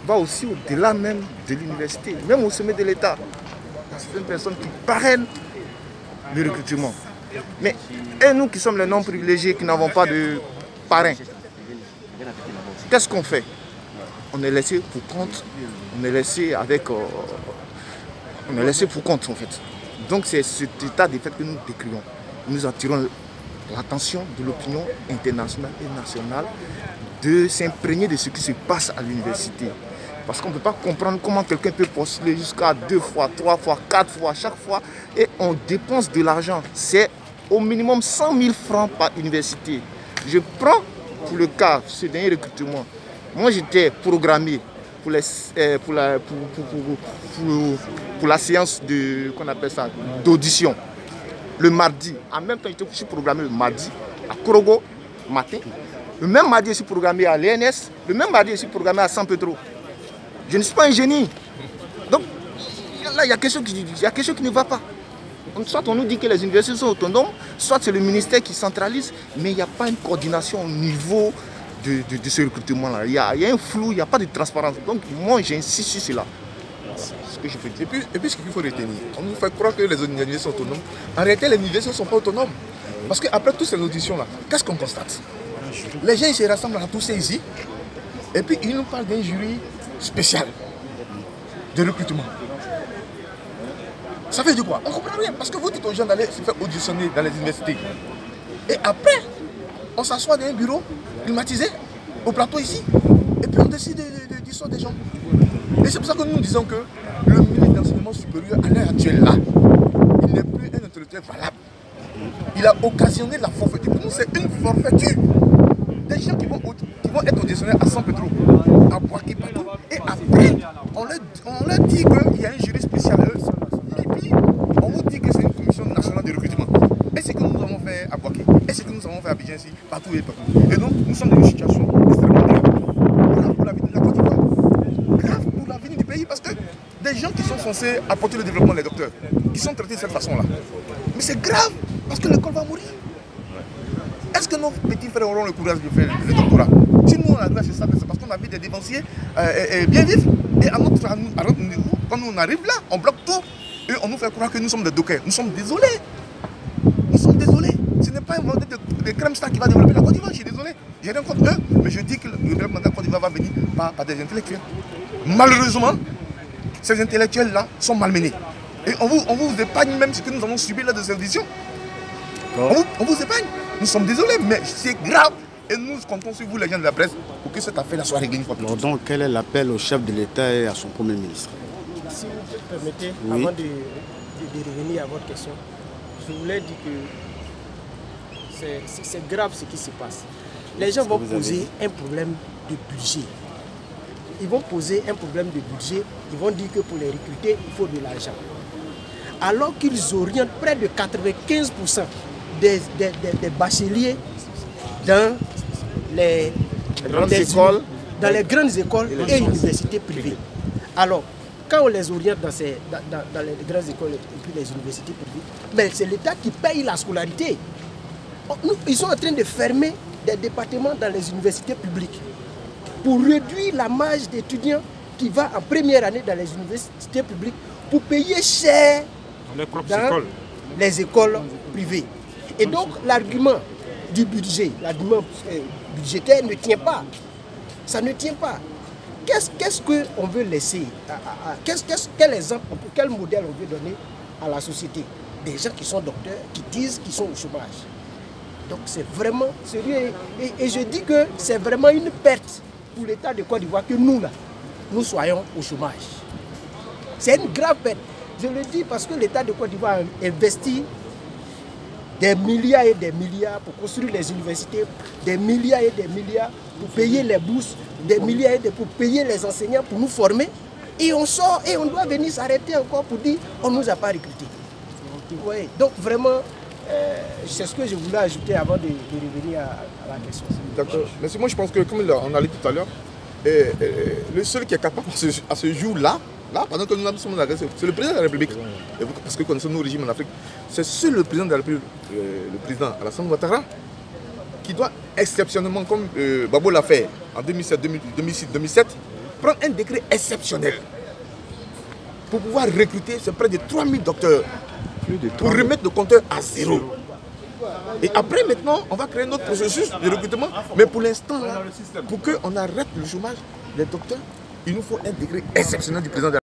Va aussi au-delà même de l'université, même au sommet de l'État. C'est une personne qui parraine le recrutement. Mais et nous qui sommes les non privilégiés, qui n'avons pas de parrain, qu'est-ce qu'on fait? On est laissé pour compte, on est laissé avec... on est laissé pour compte en fait. Donc c'est cet état de fait que nous décrivons. Nous attirons l'attention de l'opinion internationale et nationale de s'imprégner de ce qui se passe à l'université. Parce qu'on ne peut pas comprendre comment quelqu'un peut postuler jusqu'à 2 fois, 3 fois, 4 fois, chaque fois. Et on dépense de l'argent. C'est au minimum 100 000 francs par université. Je prends pour le cas, ce dernier recrutement. Moi j'étais programmé pour la séance de, qu'on appelle ça, d'audition. Le mardi. En même temps, je suis programmé le mardi à Korogo matin. Le même mardi, je suis programmé à l'ENS. Le même mardi, je suis programmé à San Pedro. Je ne suis pas un génie. Donc, là, il y a quelque chose qui ne va pas. Soit on nous dit que les universités sont autonomes, soit c'est le ministère qui centralise, mais il n'y a pas une coordination au niveau de ce recrutement-là. Il y a un flou, il n'y a pas de transparence. Donc, moi, j'insiste sur cela. Ce que je peux dire. Et puis, ce qu'il faut retenir, on nous fait croire que les universités sont autonomes. En réalité, les universités ne sont pas autonomes. Parce qu'après toutes ces auditions-là, qu'est-ce qu'on constate? Les gens ils se rassemblent à tous ces ici, et puis ils nous parlent d'un jury spécial de recrutement. Ça veut dire quoi? On ne comprend rien, parce que vous dites aux gens d'aller se faire auditionner dans les universités. Et après, on s'assoit dans un bureau climatisé, au plateau ici, et puis on décide du sort des gens. Et c'est pour ça que nous disons que le ministre d'enseignement supérieur, à l'heure actuelle là, il n'est plus un intellectuel valable. Il a occasionné la forfaiture. Pour nous, c'est une forfaiture. Des gens qui vont être auditionnés à San Pedro, à Boaké, partout. Et après, on leur dit qu'il y a un jury spécial. Et puis, on vous dit que c'est une commission nationale de recrutement. Et c'est ce que nous avons fait à Boaké. Et c'est ce que nous avons fait à Abidjan ici, partout et partout. Et donc, nous sommes dans une situation extrêmement grave. Grave pour l'avenir de la Côte d'Ivoire. Grave pour l'avenir du pays. Parce que des gens qui sont censés apporter le développement, les docteurs, qui sont traités de cette façon-là. Mais c'est grave, parce que l'école va mourir. Est-ce que nos petits frères auront le courage de faire le doctorat? Si nous on arrive à ce stade, c'est parce qu'on a vu des dévanciers bien vivre. Et à notre niveau, quand nous on arrive là, on bloque tout. Et on nous fait croire que nous sommes des dockers. Nous sommes désolés. Nous sommes désolés. Ce n'est pas un modèle de crème star qui va développer la Côte d'Ivoire. Je suis désolé. J'ai rien contre eux. Mais je dis que le développement de la Côte d'Ivoire va venir par des intellectuels. Malheureusement, ces intellectuels-là sont malmenés. Et on vous épargne même ce que nous avons subi là de cette vision. On vous épargne. Nous sommes désolés, mais c'est grave. Et nous comptons sur vous, les gens de la presse, pour que cette affaire-là soit réglée une fois pour toutes. Donc, quel est l'appel au chef de l'État et à son Premier ministre? Si vous me permettez, oui, avant de revenir à votre question, je voulais dire que c'est grave ce qui se passe. Les gens vont poser un problème de budget. Ils vont poser un problème de budget. Ils vont dire que pour les recruter, il faut de l'argent. Alors qu'ils orientent près de 95% des bacheliers dans les grandes écoles et universités privées. Alors, quand on les oriente dans les grandes écoles et puis les universités privées, mais c'est l'État qui paye la scolarité. Ils sont en train de fermer des départements dans les universités publiques pour réduire la marge d'étudiants qui va en première année dans les universités publiques pour payer cher dans les écoles privées. Et donc l'argument du budget, l'argument budgétaire ne tient pas. Ça ne tient pas. Qu'est-ce qu'on veut laisser? Quel exemple, quel modèle on veut donner à la société? Des gens qui sont docteurs, qui disent qu'ils sont au chômage. Donc c'est vraiment sérieux. Et je dis que c'est vraiment une perte pour l'État de Côte d'Ivoire que nous, là, nous soyons au chômage. C'est une grave perte. Je le dis parce que l'État de Côte d'Ivoire a investi des milliards et des milliards pour construire les universités, des milliards et des milliards pour payer les bourses, des milliards et pour payer les enseignants pour nous former. Et on sort et on doit venir s'arrêter encore pour dire on ne nous a pas recrutés. Ouais, donc vraiment, c'est ce que je voulais ajouter avant de revenir à la question. D'accord. Mais moi je pense que, comme on a dit tout à l'heure, le seul qui est capable à ce jour-là, pendant que nous sommes agressés, c'est le président de la République. Parce que connaissons nos régimes en Afrique, c'est seul le président de la République, le président Alassane Ouattara, qui doit exceptionnellement, comme Babo l'a fait en 2007, prendre un décret exceptionnel pour pouvoir recruter, c'est près de 3000 docteurs, pour remettre le compteur à zéro. Et après, maintenant, on va créer notre processus de recrutement. Mais pour l'instant, pour qu'on arrête le chômage des docteurs, il nous faut un décret exceptionnel du président de la